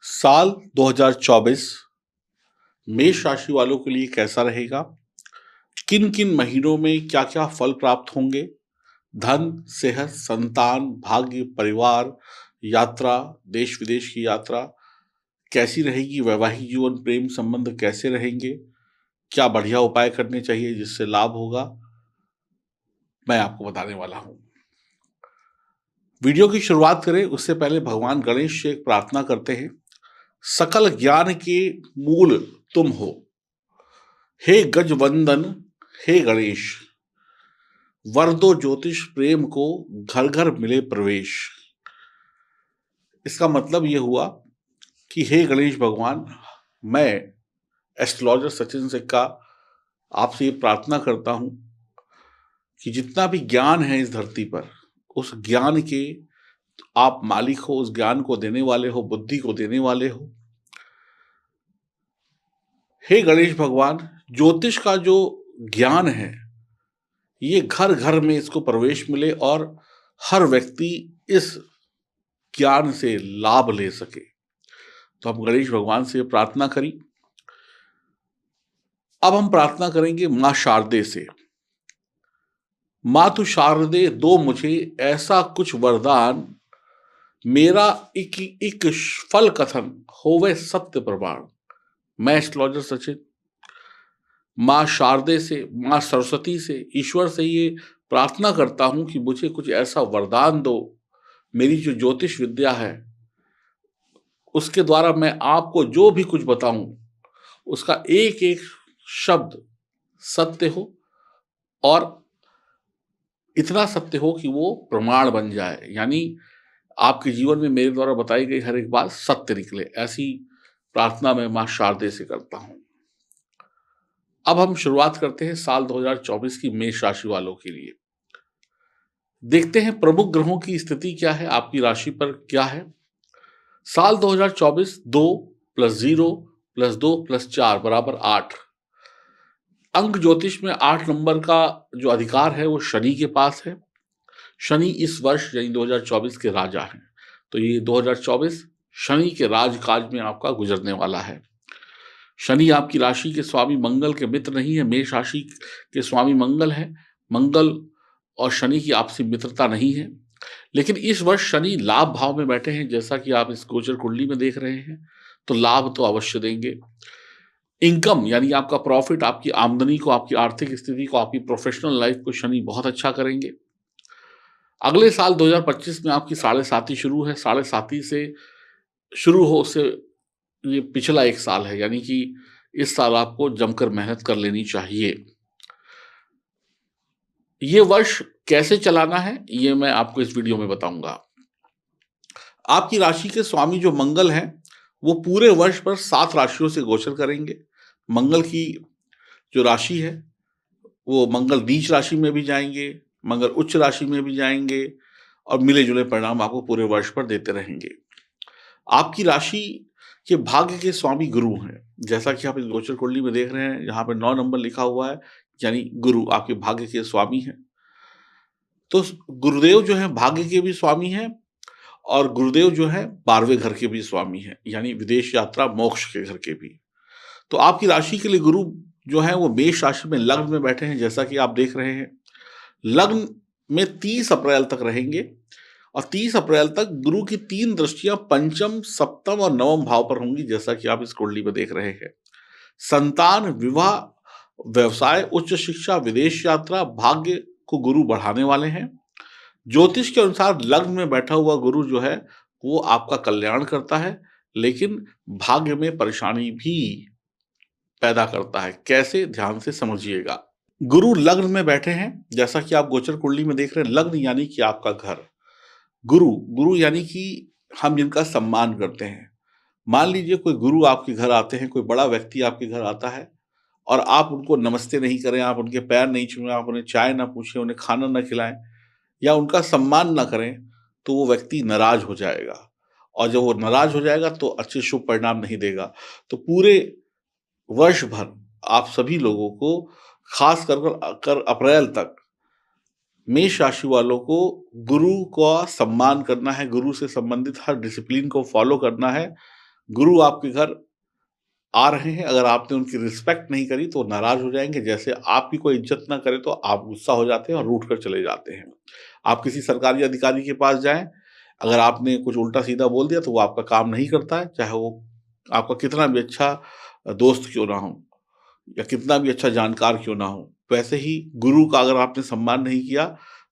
साल 2024 मेष राशि वालों के लिए कैसा रहेगा? किन किन महीनों में क्या क्या फल प्राप्त होंगे? धन, सेहत, संतान, भाग्य, परिवार, यात्रा, देश विदेश की यात्रा कैसी रहेगी? वैवाहिक जीवन, प्रेम संबंध कैसे रहेंगे? क्या बढ़िया उपाय करने चाहिए जिससे लाभ होगा? मैं आपको बताने वाला हूं। वीडियो की शुरुआत करें उससे पहले भगवान गणेश से एक प्रार्थना करते हैं। सकल ज्ञान के मूल तुम हो, हे गजवंदन, हे गणेश, वर दो ज्योतिष प्रेम को, घर घर मिले प्रवेश। इसका मतलब ये हुआ कि हे गणेश भगवान, मैं एस्ट्रोलॉजर सचिन सिक्का आपसे ये प्रार्थना करता हूं कि जितना भी ज्ञान है इस धरती पर, उस ज्ञान के आप मालिक हो, उस ज्ञान को देने वाले हो, बुद्धि को देने वाले हो। हे गणेश भगवान, ज्योतिष का जो ज्ञान है ये घर घर में इसको प्रवेश मिले और हर व्यक्ति इस ज्ञान से लाभ ले सके। तो हम गणेश भगवान से प्रार्थना करी। अब हम प्रार्थना करेंगे मां शारदे से। मातु शारदे दो मुझे ऐसा कुछ वरदान, मेरा एक फल कथन होवे सत्य प्रमाण। मैं एस्ट्रोलॉजर सचिन मां शारदे से, मां सरस्वती से, ईश्वर से ये प्रार्थना करता हूं कि मुझे कुछ ऐसा वरदान दो। मेरी जो ज्योतिष विद्या है उसके द्वारा मैं आपको जो भी कुछ बताऊं उसका एक एक शब्द सत्य हो और इतना सत्य हो कि वो प्रमाण बन जाए, यानी आपके जीवन में मेरे द्वारा बताई गई हर एक बात सत्य निकले। ऐसी प्रार्थना मैं मां शारदे से करता हूं। अब हम शुरुआत करते हैं साल 2024 की मेष राशि वालों के लिए। देखते हैं प्रमुख ग्रहों की स्थिति क्या है, आपकी राशि पर क्या है। साल 2024 2 + 0 + 2 + 4 = 8। अंक ज्योतिष में 8 नंबर का जो अधिकार है वो शनि के पास है। शनि इस वर्ष यानी 2024 के राजा हैं। तो ये 2024 शनि के राजकाज में आपका गुजरने वाला है। शनि आपकी राशि के स्वामी मंगल के मित्र नहीं है। मेष राशि के स्वामी मंगल है। मंगल और शनि की आपसी मित्रता नहीं है, लेकिन इस वर्ष शनि लाभ भाव में बैठे हैं, जैसा कि आप इस गोचर कुंडली में देख रहे हैं। तो लाभ तो अवश्य देंगे। इनकम यानी आपका प्रॉफिट, आपकी आमदनी को, आपकी आर्थिक स्थिति को, आपकी प्रोफेशनल लाइफ को शनि बहुत अच्छा करेंगे। अगले साल 2025 में आपकी साढ़े साती शुरू है। साढ़े साती से शुरू हो उससे ये पिछला एक साल है, यानी कि इस साल आपको जमकर मेहनत कर लेनी चाहिए। ये वर्ष कैसे चलाना है ये मैं आपको इस वीडियो में बताऊंगा। आपकी राशि के स्वामी जो मंगल हैं वो पूरे वर्ष पर 7 राशियों से गोचर करेंगे। मंगल की जो राशि है वो मंगल नीच राशि में भी जाएंगे, मंगल उच्च राशि में भी जाएंगे और मिले जुले परिणाम आपको पूरे वर्ष पर देते रहेंगे। आपकी राशि के भाग्य के स्वामी गुरु हैं, जैसा कि आप इस गोचर कुंडली में देख रहे हैं। यहाँ पे 9 नंबर लिखा हुआ है, यानी गुरु आपके भाग्य के स्वामी हैं। तो गुरुदेव जो है भाग्य के भी स्वामी हैं और गुरुदेव जो है 12वें घर के भी स्वामी हैं, यानी विदेश यात्रा मोक्ष के घर के भी। तो आपकी राशि के लिए गुरु जो है वो मेष राशि में लग्न में बैठे हैं, जैसा कि आप देख रहे हैं। लग्न में 30 अप्रैल तक रहेंगे और 30 अप्रैल तक गुरु की 3 दृष्टियां पंचम, सप्तम और नवम भाव पर होंगी, जैसा कि आप इस कुंडली में देख रहे हैं। संतान, विवाह, व्यवसाय, उच्च शिक्षा, विदेश यात्रा, भाग्य को गुरु बढ़ाने वाले हैं। ज्योतिष के अनुसार लग्न में बैठा हुआ गुरु जो है वो आपका कल्याण करता है, लेकिन भाग्य में परेशानी भी पैदा करता है। कैसे, ध्यान से समझिएगा। गुरु लग्न में बैठे हैं, जैसा कि आप गोचर कुंडली में देख रहे हैं। लग्न यानी कि आपका घर। गुरु, गुरु यानी कि हम जिनका सम्मान करते हैं। मान लीजिए कोई गुरु आपके घर आते हैं, कोई बड़ा व्यक्ति आपके घर आता है और आप उनको नमस्ते नहीं करें, आप उनके पैर नहीं छुएं, आप उन्हें चाय ना पूछें, उन्हें खाना ना खिलाएं या उनका सम्मान ना करें, तो वो व्यक्ति नाराज हो जाएगा और जब वो नाराज हो जाएगा तो अच्छे शुभ परिणाम नहीं देगा। तो पूरे वर्ष भर आप सभी लोगों को, खास कर अप्रैल तक, मेष राशि वालों को गुरु का सम्मान करना है, गुरु से संबंधित हर डिसिप्लिन को फॉलो करना है गुरु आपके घर आ रहे हैं, अगर आपने उनकी रिस्पेक्ट नहीं करी तो नाराज़ हो जाएँगे, जैसे आपकी कोई इज़्ज़त ना करे तो आप गुस्सा हो जाते हैं और रूठ कर चले जाते हैं। आप किसी सरकारी अधिकारी के पास जाएँ, अगर आपने कुछ उल्टा-सीधा बोल दिया तो वो आपका काम नहीं करता है, चाहे वो आपका कितना भी अच्छा दोस्त क्यों ना हो या कितना भी अच्छा जानकार क्यों ना हो। वैसे ही गुरु का अगर आपने सम्मान नहीं किया,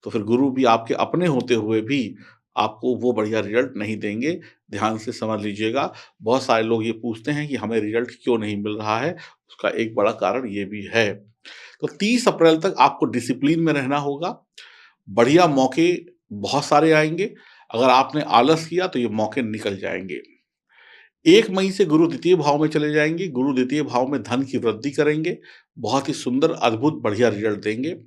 तो फिर गुरु भी आपके अपने होते हुए भी आपको वो बढ़िया रिज़ल्ट नहीं देंगे, ध्यान से समझ लीजिएगा। बहुत सारे लोग ये पूछते हैं कि हमें रिज़ल्ट क्यों नहीं मिल रहा है, उसका एक बड़ा कारण ये भी है। तो 30 अप्रैल तक आपको डिसिप्लिन में रहना होगा, बढ़िया मौके बहुत सारे आएँगे, अगर आपने आलस किया तो ये मौके निकल जाएँगे। 1 मई से गुरु द्वितीय भाव में चले जाएँगे, गुरु द्वितीय भाव में धन की वृद्धि करेंगे, बहुत ही सुंदर, अद्भुत, बढ़िया रिज़ल्ट देंगे।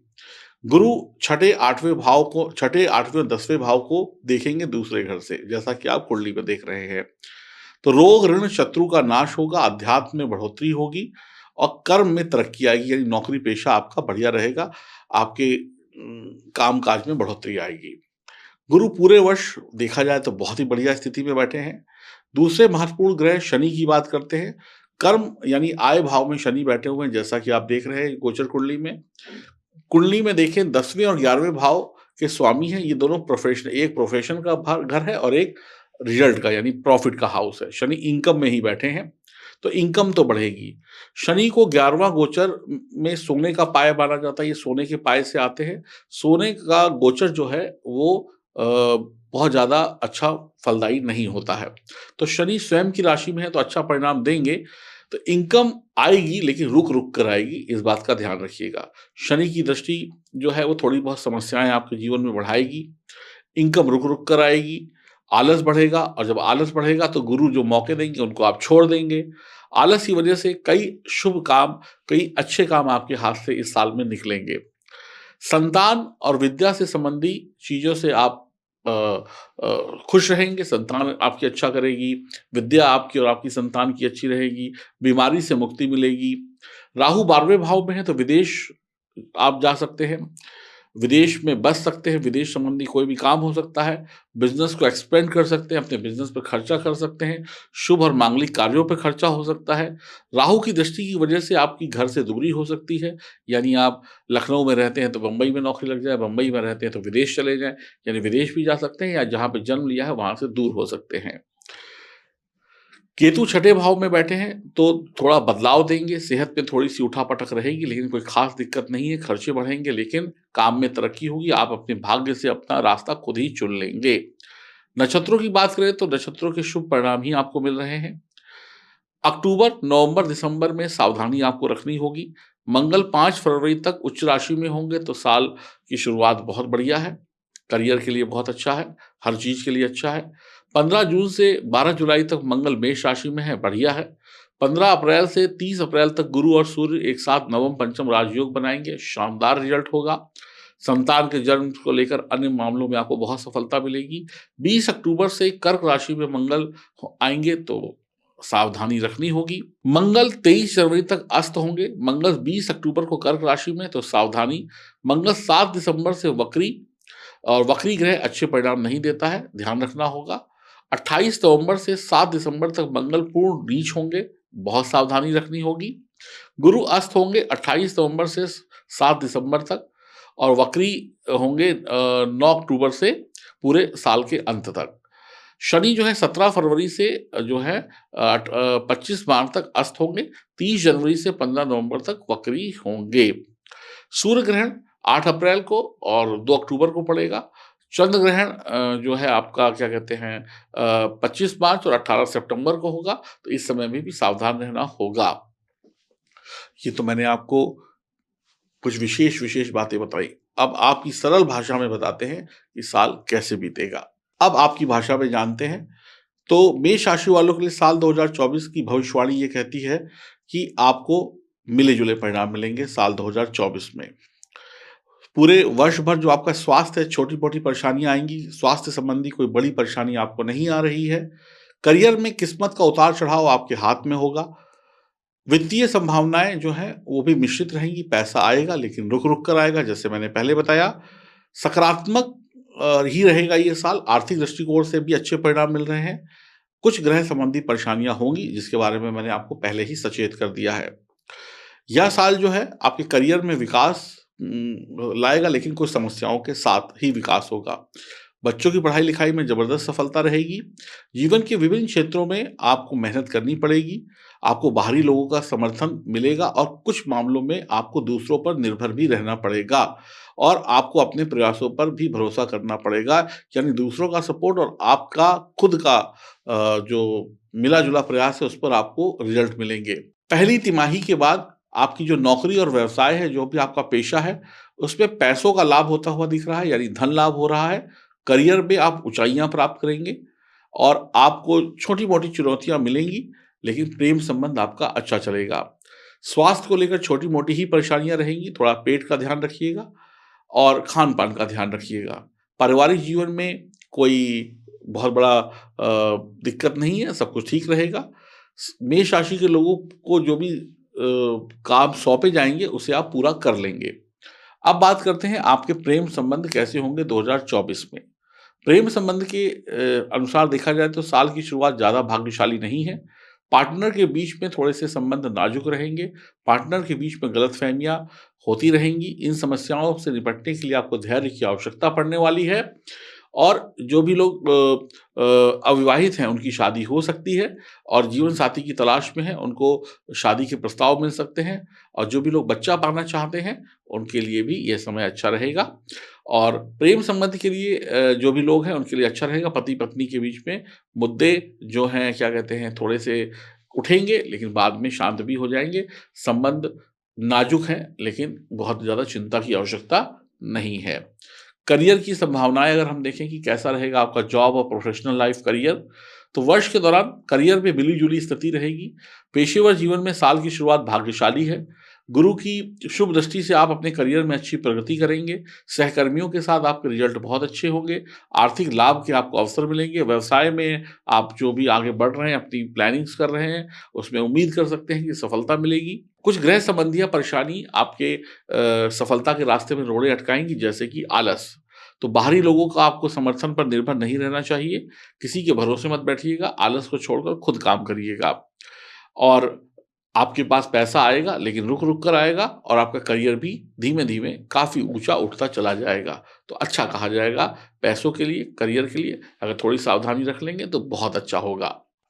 गुरु छठे, 8वें भाव को छठे, 8वें और 10वें भाव को देखेंगे दूसरे घर से, जैसा कि आप कुंडली में देख रहे हैं। तो रोग, ऋण, शत्रु का नाश होगा, अध्यात्म में बढ़ोतरी होगी और कर्म में तरक्की आएगी, यानी नौकरी-पेशा आपका बढ़िया रहेगा, आपके काम-काज में बढ़ोतरी आएगी। गुरु पूरे वर्ष देखा जाए तो बहुत ही बढ़िया स्थिति में बैठे हैं। दूसरे महत्वपूर्ण ग्रह शनि की बात करते हैं। कर्म यानी आय भाव में शनि बैठे हुए हैं, जैसा कि आप देख रहे हैं गोचर कुंडली में। कुंडली में देखें 10वें और 11वें भाव के स्वामी हैं, ये दोनों एक प्रोफेशन का घर है और एक रिजल्ट का यानी प्रॉफिट का हाउस है। शनि इनकम में ही बैठे हैं, तो इनकम तो बढ़ेगी। शनि को 11वां गोचर में सोने का पाया माना जाता है, ये सोने के पाए से आते हैं। सोने का गोचर जो है वो बहुत ज़्यादा अच्छा फलदायी नहीं होता है। तो शनि स्वयं की राशि में है तो अच्छा परिणाम देंगे। तो इनकम आएगी लेकिन रुक-रुक कर आएगी, इस बात का ध्यान रखिएगा। शनि की दृष्टि जो है वो थोड़ी बहुत समस्याएँ आपके जीवन में बढ़ाएगी। इनकम रुक-रुक कर आएगी, आलस बढ़ेगा और जब आलस बढ़ेगा तो गुरु जो मौके देंगे उनको आप छोड़ देंगे। आलस की वजह से कई शुभ काम, कई अच्छे काम आपके हाथ से इस साल में निकलेंगे। संतान और विद्या से संबंधी चीज़ों से आप खुश रहेंगे, संतान आपकी अच्छा करेगी, विद्या आपकी और आपकी संतान की अच्छी रहेगी, बीमारी से मुक्ति मिलेगी। राहु 12वें भाव में है तो विदेश आप जा सकते हैं, विदेश में बस सकते हैं, विदेश संबंधी कोई भी काम हो सकता है, बिज़नेस को एक्सपेंड कर सकते हैं, अपने बिज़नेस पे खर्चा कर सकते हैं, शुभ और मांगलिक कार्यों पे खर्चा हो सकता है। राहु की दृष्टि की वजह से आपकी घर से दूरी हो सकती है, यानी आप लखनऊ में रहते हैं तो बम्बई में नौकरी लग जाए, बम्बई में रहते हैं तो विदेश चले जाएँ, यानी विदेश भी जा सकते हैं या जहाँ पे जन्म लिया है वहाँ से दूर हो सकते हैं। केतु छठे भाव में बैठे हैं तो थोड़ा बदलाव देंगे, सेहत पे थोड़ी-सी उठा-पटक रहेगी लेकिन कोई ख़ास दिक्कत नहीं है, खर्चे बढ़ेंगे लेकिन काम में तरक्की होगी, आप अपने भाग्य से अपना रास्ता खुद ही चुन लेंगे। नक्षत्रों की बात करें तो नक्षत्रों के शुभ परिणाम ही आपको मिल रहे हैं। अक्टूबर, नवंबर, दिसंबर में सावधानी आपको रखनी होगी। मंगल 5 फरवरी तक उच्च राशि में होंगे तो साल की शुरुआत बहुत बढ़िया है। करियर के लिए बहुत अच्छा है, हर चीज़ के लिए अच्छा है। 15 जून से 12 जुलाई तक मंगल मेष राशि में है, बढ़िया है। 15 अप्रैल से 30 अप्रैल तक गुरु और सूर्य एक साथ नवम पंचम राजयोग बनाएँगे, शानदार रिज़ल्ट होगा। संतान के जन्म को लेकर अन्य मामलों में आपको बहुत सफलता मिलेगी। 20 अक्टूबर से कर्क राशि में मंगल आएँगे तो सावधानी रखनी होगी। मंगल 23 जनवरी तक अस्त होंगे, मंगल 20 अक्टूबर को कर्क राशि में तो सावधानी। मंगल 7 दिसंबर से वक्री और वक्री ग्रह अच्छे परिणाम नहीं देता है, ध्यान रखना होगा। 28 नवंबर से 7 दिसंबर तक मंगल पूर्ण नीच होंगे, बहुत सावधानी रखनी होगी। गुरु अस्त होंगे 28 नवंबर से 7 दिसंबर तक और वक्री होंगे 9 अक्टूबर से पूरे साल के अंत तक। शनि जो है 17 फरवरी से जो है 25 मार्च तक अस्त होंगे, 30 जनवरी से 15 नवंबर तक वक्री होंगे। सूर्य ग्रहण 8 अप्रैल को और 2 अक्टूबर को पड़ेगा। चंद्र ग्रहण जो है आपका क्या कहते हैं 25 मार्च और 18 सितंबर को होगा, तो इस समय में भी सावधान रहना होगा। ये तो मैंने आपको कुछ विशेष बातें बताई। अब आपकी सरल भाषा में बताते हैं कि साल कैसे बीतेगा। अब आपकी भाषा में जानते हैं, तो मेष राशि वालों के लिए साल 2024 की भविष्यवाणी ये कहती है कि आपको मिले-जुले परिणाम मिलेंगे साल 2024 में। पूरे वर्ष भर जो आपका स्वास्थ्य है, छोटी-मोटी परेशानियाँ आएँगी, स्वास्थ्य संबंधी कोई बड़ी परेशानी आपको नहीं आ रही है। करियर में किस्मत का उतार-चढ़ाव आपके हाथ में होगा। वित्तीय संभावनाएँ जो हैं, वो भी मिश्रित रहेंगी, पैसा आएगा लेकिन रुक-रुक कर आएगा, जैसे मैंने पहले बताया। सकारात्मक ही रहेगा ये साल, आर्थिक दृष्टिकोण से भी अच्छे परिणाम मिल रहे हैं। कुछ ग्रह संबंधी परेशानियाँ होंगी जिसके बारे में मैंने आपको पहले ही सचेत कर दिया है। यह साल जो है आपके करियर में विकास लाएगा, लेकिन कुछ समस्याओं के साथ ही विकास होगा। बच्चों की पढ़ाई-लिखाई में ज़बरदस्त सफलता रहेगी। जीवन के विभिन्न क्षेत्रों में आपको मेहनत करनी पड़ेगी। आपको बाहरी लोगों का समर्थन मिलेगा और कुछ मामलों में आपको दूसरों पर निर्भर भी रहना पड़ेगा और आपको अपने प्रयासों पर भी भरोसा करना पड़ेगा। यानी दूसरों का सपोर्ट और आपका खुद का जो मिला-जुला प्रयास है, उस पर आपको रिज़ल्ट मिलेंगे। पहली तिमाही के बाद आपकी जो नौकरी और व्यवसाय है, जो भी आपका पेशा है, उसमें पैसों का लाभ होता हुआ दिख रहा है, यानी धन लाभ हो रहा है। करियर में आप ऊँचाइयाँ प्राप्त करेंगे और आपको छोटी-मोटी चुनौतियाँ मिलेंगी, लेकिन प्रेम संबंध आपका अच्छा चलेगा। स्वास्थ्य को लेकर छोटी-मोटी ही परेशानियाँ रहेंगी, थोड़ा पेट का ध्यान रखिएगा और खान-पान का ध्यान रखिएगा। पारिवारिक जीवन में कोई बहुत बड़ा दिक्कत नहीं है, सब कुछ ठीक रहेगा। मेष राशि के लोगों को जो भी काम सौंपे जाएँगे, उसे आप पूरा कर लेंगे। अब बात करते हैं आपके प्रेम संबंध कैसे होंगे 2024 में। प्रेम संबंध के अनुसार देखा जाए तो साल की शुरुआत ज़्यादा भाग्यशाली नहीं है। पार्टनर के बीच में थोड़े-से संबंध नाजुक रहेंगे, पार्टनर के बीच में गलतफ़हमियाँ होती रहेंगी। इन समस्याओं से निपटने के लिए आपको धैर्य की आवश्यकता पड़ने वाली है और जो भी लोग अविवाहित हैं, उनकी शादी हो सकती है और जीवन साथी की तलाश में हैं, उनको शादी के प्रस्ताव मिल सकते हैं और जो भी लोग बच्चा पाना चाहते हैं, उनके लिए भी यह समय अच्छा रहेगा। और प्रेम संबंध के लिए जो भी लोग हैं उनके लिए अच्छा रहेगा। पति-पत्नी के बीच में मुद्दे जो हैं क्या कहते हैं थोड़े-से उठेंगे लेकिन बाद में शांत भी हो जाएँगे। संबंध नाज़ुक हैं लेकिन बहुत ज़्यादा चिंता की आवश्यकता नहीं है। करियर की संभावनाएँ अगर हम देखें कि कैसा रहेगा आपका जॉब और प्रोफ़ेशनल लाइफ़ करियर, तो वर्ष के दौरान करियर में मिली-जुली स्थिति रहेगी। पेशेवर जीवन में साल की शुरुआत भाग्यशाली है। गुरु की शुभ दृष्टि से आप अपने करियर में अच्छी प्रगति करेंगे। सहकर्मियों के साथ आपके रिज़ल्ट बहुत अच्छे होंगे। आर्थिक लाभ के आपको अवसर मिलेंगे। व्यवसाय में आप जो भी आगे बढ़ रहे हैं, अपनी प्लानिंग्स कर रहे हैं, उसमें उम्मीद कर सकते हैं कि सफलता मिलेगी। कुछ गृह संबंधियाँ परेशानी आपके सफलता के रास्ते में रोड़े अटकाएँगी, जैसे कि आलस। तो बाहरी लोगों का आपको समर्थन पर निर्भर नहीं रहना चाहिए। किसी के भरोसे मत बैठिएगा, आलस को छोड़कर खुद काम करिएगा। और आपके पास पैसा आएगा लेकिन रुक-रुक कर आएगा और आपका करियर भी धीमे-धीमे काफ़ी ऊँचा उठता चला जाएगा। तो अच्छा कहा जाएगा पैसों के लिए, करियर के लिए अगर थोड़ी सावधानी रख लेंगे तो बहुत अच्छा होगा।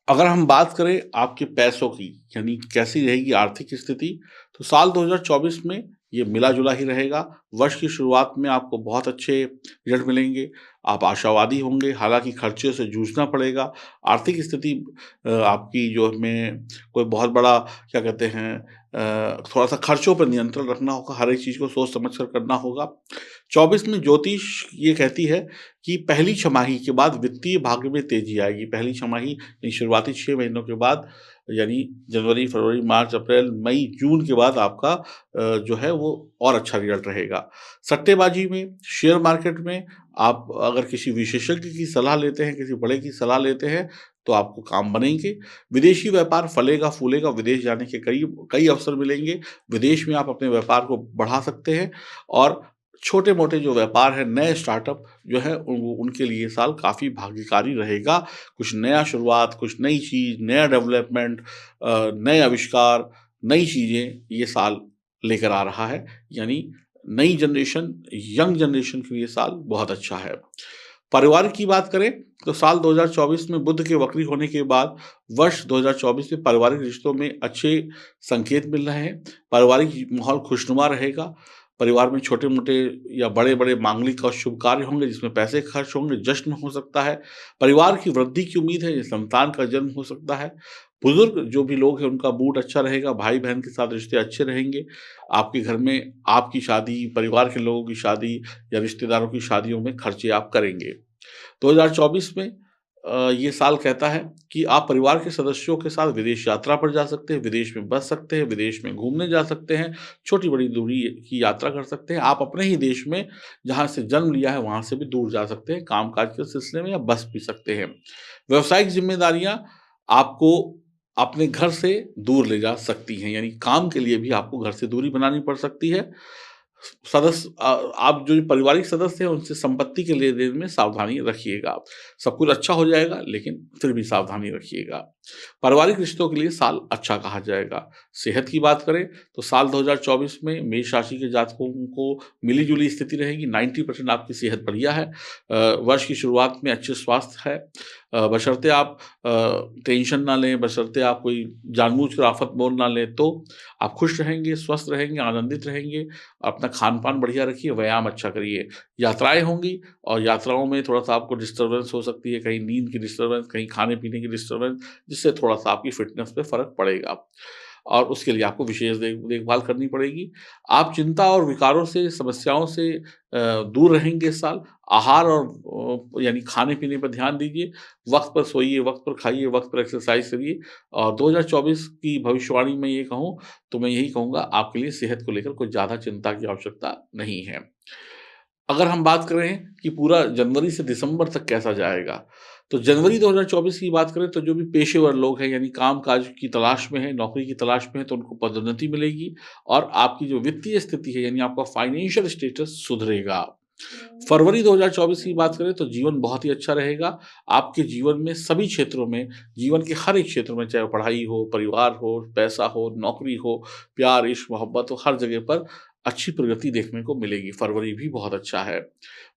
अगर हम बात करें आपके पैसों की, यानी कैसी रहेगी आर्थिक स्थिति, तो साल 2024 में ये मिला-जुला ही रहेगा। वर्ष की शुरुआत में आपको बहुत अच्छे रिज़ल्ट मिलेंगे, आप आशावादी होंगे, हालाँकि खर्चे से जूझना पड़ेगा। आर्थिक स्थिति आपकी जो में कोई बहुत बड़ा क्या कहते हैं थोड़ा-सा खर्चों पर नियंत्रण रखना होगा, हर एक चीज़ को सोच समझ कर करना होगा। 24 में ज्योतिष ये कहती है कि पहली छमाही के बाद वित्तीय भाग्य में तेज़ी आएगी। पहली छमाही यानी शुरुआती 6 महीनों के बाद यानी जनवरी, फरवरी, मार्च, अप्रैल, मई, जून के बाद आपका जो है वो और अच्छा रिज़ल्ट रहेगा। सट्टेबाज़ी में, शेयर मार्केट में आप अगर किसी विशेषज्ञ की सलाह लेते हैं, किसी बड़े की सलाह लेते हैं, तो आपको काम बनेंगे। विदेशी व्यापार फलेगा-फूलेगा, विदेश जाने के कई कई अवसर मिलेंगे। विदेश में आप अपने व्यापार को बढ़ा सकते हैं और छोटे-मोटे जो व्यापार हैं, नए स्टार्टअप जो है उनके लिए साल काफ़ी भाग्यकारी रहेगा। कुछ नया शुरुआत, कुछ नई चीज़, नया डेवलपमेंट नए आविष्कार, नई चीज़ें ये साल लेकर आ रहा है। यानी नई जनरेशन, यंग जनरेशन के लिए साल बहुत अच्छा है। परिवार की बात करें तो साल 2024 में बुध के वक्री होने के बाद वर्ष 2024 में पारिवारिक रिश्तों में अच्छे संकेत मिल रहे हैं। पारिवारिक माहौल खुशनुमा रहेगा। परिवार में छोटे-मोटे या बड़े-बड़े मांगलिक और शुभ कार्य होंगे जिसमें पैसे खर्च होंगे, जश्न हो सकता है। परिवार की वृद्धि की उम्मीद है, संतान का जन्म हो सकता है। बुजुर्ग जो भी लोग हैं उनका मूड अच्छा रहेगा, भाई-बहन के साथ रिश्ते अच्छे रहेंगे। आपके घर में आपकी शादी, परिवार के लोगों की शादी या रिश्तेदारों की शादियों में खर्चे आप करेंगे। 2024 में ये साल कहता है कि आप परिवार के सदस्यों के साथ विदेश यात्रा पर जा सकते हैं, विदेश में बस सकते हैं, विदेश में घूमने जा सकते हैं, छोटी-बड़ी दूरी की यात्रा कर सकते हैं। आप अपने ही देश में जहाँ से जन्म लिया है, वहाँ से भी दूर जा सकते हैं, काम-काज के सिलसिले में या बस भी सकते हैं। व्यावसायिक ज़िम्मेदारियाँ आपको अपने घर से दूर ले जा सकती हैं, यानी काम के लिए भी आपको घर से दूरी बनानी पड़ सकती है। आप जो पारिवारिक सदस्य हैं उनसे संपत्ति के लेन-देन में सावधानी रखिएगा। सब कुछ अच्छा हो जाएगा लेकिन फिर भी सावधानी रखिएगा। पारिवारिक रिश्तों के लिए साल अच्छा कहा जाएगा। सेहत की बात करें तो साल 2024 में मेष राशि के जातकों को मिली-जुली स्थिति रहेगी, 90% आपकी सेहत बढ़िया है। वर्ष की शुरुआत में अच्छे स्वास्थ्य है। बशर्ते आप टेंशन ना लें, बशर्ते आप कोई जानबूझकर आफत मोल ना लें, तो आप खुश रहेंगे, स्वस्थ रहेंगे, आनंदित रहेंगे। अपना खान-पान बढ़िया रखिए, व्यायाम अच्छा करिए। यात्राएँ होंगी और यात्राओं में थोड़ा-सा आपको डिस्टर्बेंस हो सकती है, कहीं नींद की डिस्टर्बेंस, कहीं खाने-पीने की डिस्टर्बेंस, जिससे थोड़ा-सा आपकी फ़िटनेस पे फ़र्क पड़ेगा और उसके लिए आपको विशेष देखभाल करनी पड़ेगी। आप चिंता और विकारों से, समस्याओं से दूर रहेंगे इस साल। आहार और यानी खाने-पीने पर ध्यान दीजिए, वक़्त पर सोइए, वक़्त पर खाइए, वक़्त पर एक्सरसाइज़ करिए और 2024 की भविष्यवाणी में ये कहूँ, तो मैं यही कहूँगा आपके लिए सेहत को लेकर कोई ज़्यादा चिंता की आवश्यकता नहीं है। अगर हम बात करें कि पूरा जनवरी से दिसंबर तक कैसा जाएगा, तो जनवरी 2024 की बात करें तो जो भी पेशेवर लोग हैं यानी काम-काज की तलाश में हैं, नौकरी की तलाश में हैं, तो उनको पदोन्नति मिलेगी और आपकी जो वित्तीय स्थिति है यानी आपका फाइनेंशियल स्टेटस सुधरेगा। फरवरी 2024 की बात करें तो जीवन बहुत ही अच्छा रहेगा। आपके जीवन में सभी क्षेत्रों में, जीवन के हर एक क्षेत्र में चाहे वो पढ़ाई हो, परिवार हो, पैसा हो, नौकरी हो, प्यार, इश्क, मोहब्बत हो, हर जगह पर अच्छी प्रगति देखने को मिलेगी। फरवरी भी बहुत अच्छा है।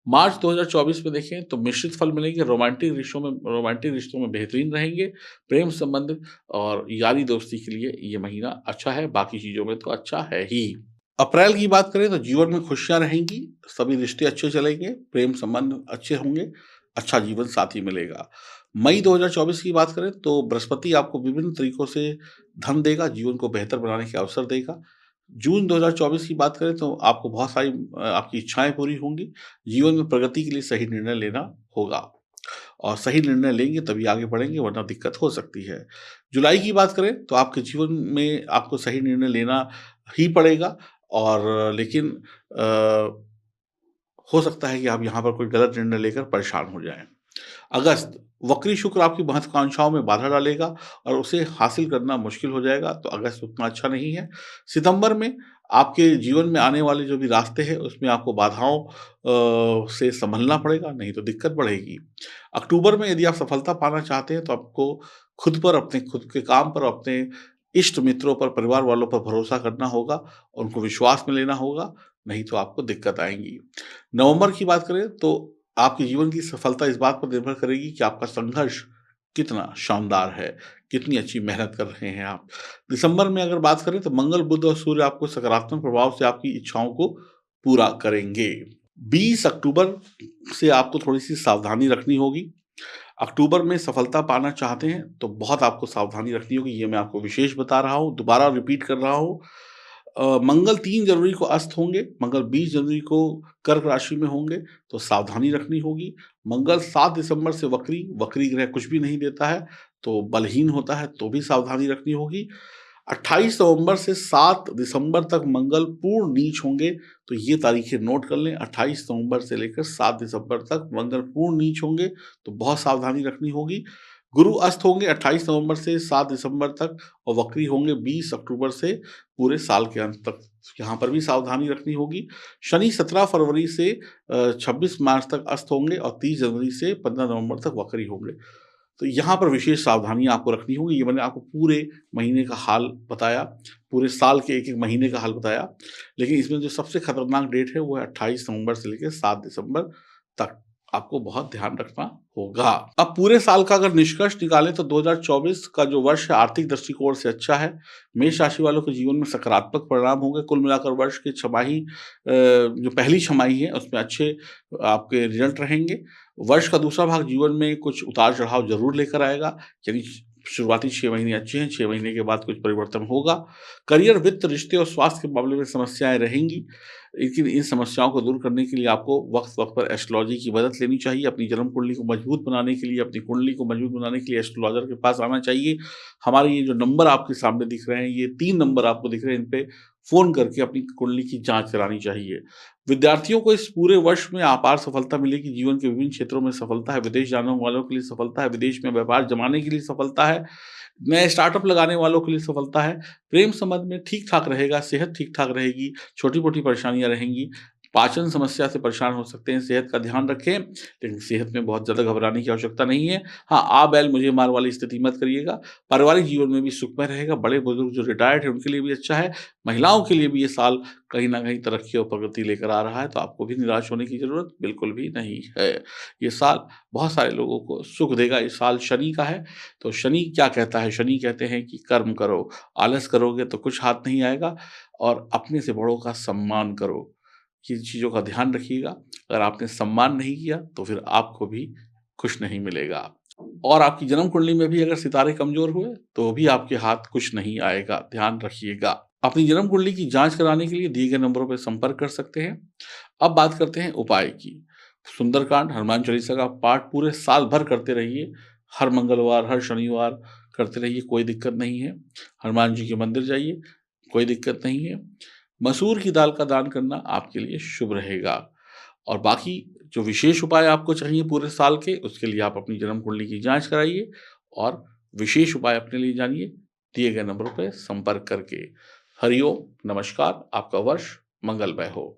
मार्च 2024 में देखें तो मिश्रित फल मिलेंगे, रोमांटिक रिश्तों में बेहतरीन रहेंगे, प्रेम संबंध और यारी दोस्ती के लिए ये महीना अच्छा है, बाकी चीज़ों में तो अच्छा है ही। अप्रैल की बात करें तो जीवन में खुशियाँ रहेंगी, सभी रिश्ते अच्छे चलेंगे, प्रेम संबंध अच्छे होंगे, अच्छा जीवन साथी मिलेगा। मई 2024 की बात करें तो बृहस्पति आपको विभिन्न तरीकों से धन देगा, जीवन को बेहतर बनाने के अवसर देगा। जून 2024 की बात करें तो आपको बहुत सारी आपकी इच्छाएँ पूरी होंगी, जीवन में प्रगति के लिए सही निर्णय लेना होगा और सही निर्णय लेंगे तभी आगे बढ़ेंगे वरना दिक्कत हो सकती है। जुलाई की बात करें तो आपके जीवन में आपको सही निर्णय लेना ही पड़ेगा और लेकिन अ, हो सकता है कि आप यहाँ पर कोई गलत निर्णय लेकर परेशान हो जाएँ। अगस्त, वक्री शुक्र आपकी महत्वाकांक्षाओं में बाधा डालेगा और उसे हासिल करना मुश्किल हो जाएगा, तो अगस्त उतना अच्छा नहीं है। सितंबर में आपके जीवन में आने वाले जो भी रास्ते हैं, उसमें आपको बाधाओं से संभलना पड़ेगा, नहीं तो दिक्कत बढ़ेगी। अक्टूबर में यदि आप सफलता पाना चाहते हैं, तो आपको खुद पर, अपने खुद के काम पर, अपने इष्ट मित्रों पर, परिवार वालों पर भरोसा करना होगा, उनको विश्वास में लेना होगा, नहीं तो आपको दिक्कत आएँगी। नवंबर की बात करें तो आपके जीवन की सफलता इस बात पर निर्भर करेगी कि आपका संघर्ष कितना शानदार है, कितनी अच्छी मेहनत कर रहे हैं आप। दिसंबर में अगर बात करें तो मंगल, बुध और सूर्य आपको सकारात्मक प्रभाव से आपकी इच्छाओं को पूरा करेंगे। 20 अक्टूबर से आपको थोड़ी-सी सावधानी रखनी होगी। अक्टूबर में सफलता पाना चाहते हैं तो बहुत आपको सावधानी रखनी होगी, ये मैं आपको विशेष बता रहा हूँ, दोबारा रिपीट कर रहा हूँ। मंगल 3 जनवरी को अस्त होंगे, मंगल 20 जनवरी को कर्क राशि में होंगे, तो सावधानी रखनी होगी। मंगल 7 दिसंबर से वक्री ग्रह कुछ भी नहीं देता है, तो बलहीन होता है, तो भी सावधानी रखनी होगी। 28 नवंबर से 7 दिसंबर तक मंगल पूर्ण नीच होंगे, तो ये तारीखें नोट कर लें। 28 नवंबर से लेकर 7 दिसंबर तक मंगल पूर्ण नीच होंगे, तो बहुत सावधानी रखनी होगी। गुरु अस्त होंगे 28 नवंबर से 7 दिसंबर तक और वक्री होंगे 20 अक्टूबर से पूरे साल के अंत तक। यहाँ पर भी सावधानी रखनी होगी। शनि 17 फरवरी से 26 मार्च तक अस्त होंगे और 30 जनवरी से 15 नवंबर तक वक्री होंगे। तो यहाँ पर विशेष सावधानियाँ आपको रखनी होगी। ये मैंने आपको पूरे महीने का हाल बताया, पूरे साल के एक-एक महीने का हाल बताया। लेकिन इसमें जो सबसे खतरनाक डेट है वो है 28 नवंबर से लेके 7 दिसंबर तक। आपको बहुत ध्यान रखना होगा। अब पूरे साल का अगर निष्कर्ष निकालें तो 2024 का जो वर्ष है आर्थिक दृष्टिकोण से अच्छा है। मेष राशि वालों के जीवन में सकारात्मक परिणाम होंगे। कुल मिलाकर वर्ष की छमाही जो पहली छमाही है उसमें अच्छे आपके रिजल्ट रहेंगे। वर्ष का दूसरा भाग जीवन में कुछ उतार-चढ़ाव ज़रूर लेकर आएगा, यानी शुरुआती 6 महीने अच्छे हैं, 6 महीने के बाद कुछ परिवर्तन होगा। करियर, वित्त, रिश्ते और स्वास्थ्य के मामले में समस्याएँ रहेंगी, लेकिन इन समस्याओं को दूर करने के लिए आपको वक़्त-वक़्त पर एस्ट्रोलॉजी की मदद लेनी चाहिए। अपनी जन्म कुंडली को मजबूत बनाने के लिए, अपनी कुंडली को मजबूत बनाने के लिए एस्ट्रोलॉजर के पास आना चाहिए। हमारे ये जो नंबर आपके सामने दिख रहे हैं, ये 3 नंबर आपको दिख रहे हैं, इन पे फ़ोन करके अपनी कुंडली की जाँच करानी चाहिए। विद्यार्थियों को इस पूरे वर्ष में अपार सफलता मिलेगी, जीवन के विभिन्न क्षेत्रों में सफलता है, विदेश जाने वालों के लिए सफलता है, विदेश में व्यापार जमाने के लिए सफलता है, नए स्टार्टअप लगाने वालों के लिए सफलता है, प्रेम संबंध में ठीक-ठाक रहेगा, सेहत ठीक-ठाक रहेगी, छोटी-मोटी परेशानियाँ रहेंगी, पाचन समस्या से परेशान हो सकते हैं, सेहत का ध्यान रखें, लेकिन सेहत में बहुत ज़्यादा घबराने की आवश्यकता नहीं है। हाँ, आप बैल मुझे मार वाली स्थिति मत करिएगा। पारिवारिक जीवन में भी सुखमय रहेगा, बड़े-बुजुर्ग जो रिटायर्ड हैं उनके लिए भी अच्छा है, महिलाओं के लिए भी ये साल कहीं न कहीं तरक्की और प्रगति लेकर आ रहा है, तो आपको भी निराश होने की ज़रूरत बिल्कुल भी नहीं है। ये साल बहुत सारे लोगों को सुख देगा, ये साल शनि का है, तो शनि क्या कहता है? शनि कहते हैं कि कर्म करो, आलस करोगे तो कुछ हाथ नहीं आएगा और अपने से बड़ों का सम्मान करो। ये चीज़ों का ध्यान रखिएगा, अगर आपने सम्मान नहीं किया, तो फिर आपको भी कुछ नहीं मिलेगा। और आपकी जन्म कुंडली में भी अगर सितारे कमज़ोर हुए, तो भी आपके हाथ कुछ नहीं आएगा, ध्यान रखिएगा। अपनी जन्म कुंडली की जाँच कराने के लिए दिए गए नंबरों पे संपर्क कर सकते हैं। अब बात करते हैं उपाय की। सुंदरकांड, हनुमान चालीसा का पाठ पूरे साल भर करते रहिए। हर मंगलवार, हर शनिवार करते रहिए, कोई दिक्कत नहीं है। हनुमान जी के मंदिर जाइए, कोई दिक्कत नहीं है। मसूर की दाल का दान करना आपके लिए शुभ रहेगा। और बाकी जो विशेष उपाय आपको चाहिए पूरे साल के, उसके लिए आप अपनी जन्म कुंडली की जाँच कराइए और विशेष उपाय अपने लिए जानिए, दिए गए नंबरों पे संपर्क करके। हरि ओम, नमस्कार, आपका वर्ष मंगलमय हो।